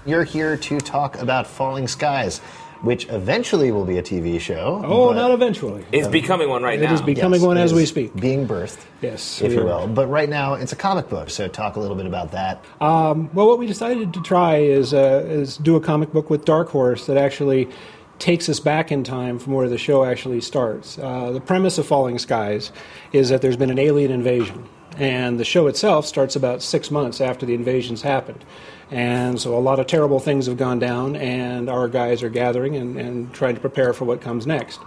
You're here to talk about Falling Skies, which eventually will be a TV show. Oh, not eventually. It's becoming one right now. It is becoming one as we speak. Being birthed, yes, if you will. But right now, it's a comic book, so talk a little bit about that. Well, what we decided to try is do a comic book with Dark Horse that actually takes us back in time from where the show actually starts. The premise of Falling Skies is that there's been an alien invasion, and the show itself starts about 6 months after the invasion's happened. And so a lot of terrible things have gone down, and our guys are gathering and trying to prepare for what comes next.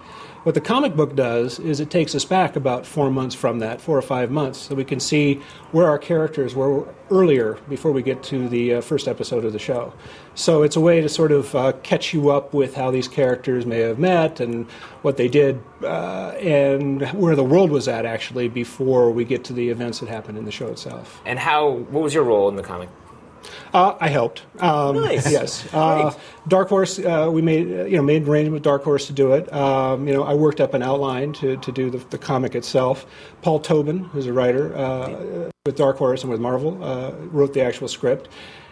What the comic book does is it takes us back about 4 months from that, 4 or 5 months, so we can see where our characters were earlier before we get to the first episode of the show. So it's a way to sort of catch you up with how these characters may have met and what they did and where the world was at, actually, before we get to the events that happened in the show itself. And what was your role in the comic? I helped. Nice. Yes. Dark Horse. We made an arrangement with Dark Horse to do it. I worked up an outline to do the comic itself. Paul Tobin, who's a writer with Dark Horse and with Marvel, wrote the actual script.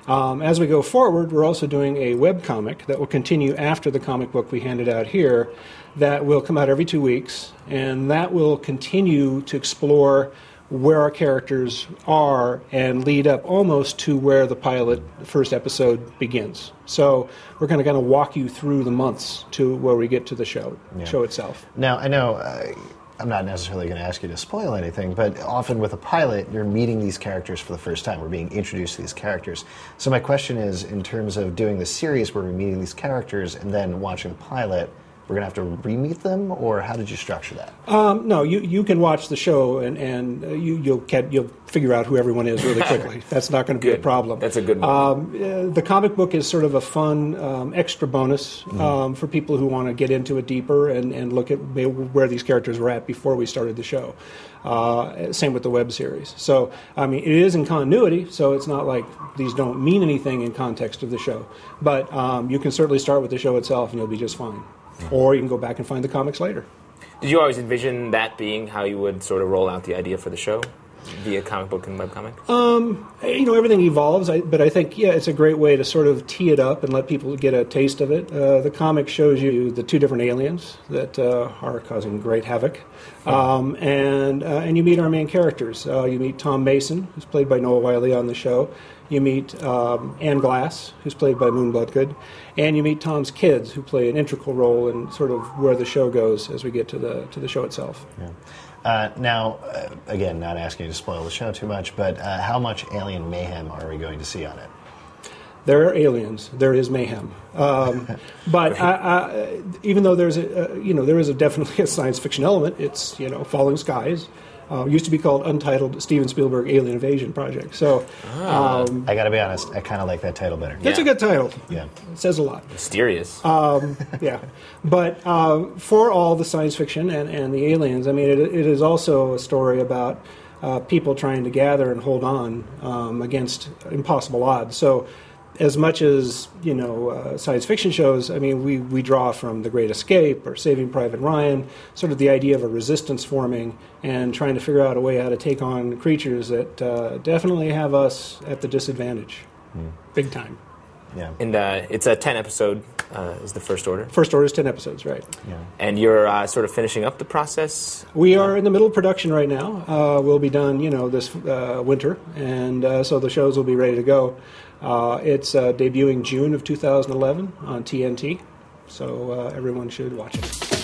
As we go forward, we're also doing a webcomic that will continue after the comic book we handed out here. That will come out every 2 weeks, and that will continue to explore where our characters are and lead up almost to where the first episode begins. So we're going to kind of walk you through the months to where we get to the show itself. Now, I know I'm not necessarily going to ask you to spoil anything, but often with a pilot, you're meeting these characters for the first time. We're being introduced to these characters. So my question is, in terms of doing the series where we're meeting these characters and then watching the pilot, we're going to have to re-meet them, or how did you structure that? No, you can watch the show and you'll figure out who everyone is really quickly. That's not going to be a problem. That's a good one. The comic book is sort of a fun extra bonus for people who want to get into it deeper and look at where these characters were at before we started the show. Same with the web series. So, it is in continuity, so it's not like these don't mean anything in context of the show. But you can certainly start with the show itself and you'll be just fine. Or you can go back and find the comics later. Did you always envision that being how you would sort of roll out the idea for the show? Via comic book and webcomic? Everything evolves, but I think, it's a great way to sort of tee it up and let people get a taste of it. The comic shows you the two different aliens that are causing great havoc. And you meet our main characters. You meet Tom Mason, who's played by Noah Wiley on the show. You meet Ann Glass, who's played by Moon Bloodgood. And you meet Tom's kids, who play an integral role in sort of where the show goes as we get to the show itself. Yeah. Now, again, not asking you to spoil the show too much, but how much alien mayhem are we going to see on it? There are aliens. There is mayhem. But even though there is definitely a science fiction element, it's Falling Skies. Used to be called Untitled Steven Spielberg Alien Invasion Project. So, I got to be honest, I kind of like that title better. That's a good title. Yeah, it says a lot. Mysterious. Yeah, but for all the science fiction and the aliens, it is also a story about people trying to gather and hold on against impossible odds. So, as much as science fiction shows, we draw from The Great Escape or Saving Private Ryan, sort of the idea of a resistance forming and trying to figure out a way how to take on creatures that definitely have us at the disadvantage, big time. Yeah, and it's a 10-episode. Is the first order? First order is 10 episodes, right? Yeah. And you're sort of finishing up the process. We are in the middle of production right now. We'll be done, this winter, and so the shows will be ready to go. It's debuting June of 2011 on TNT, so everyone should watch it.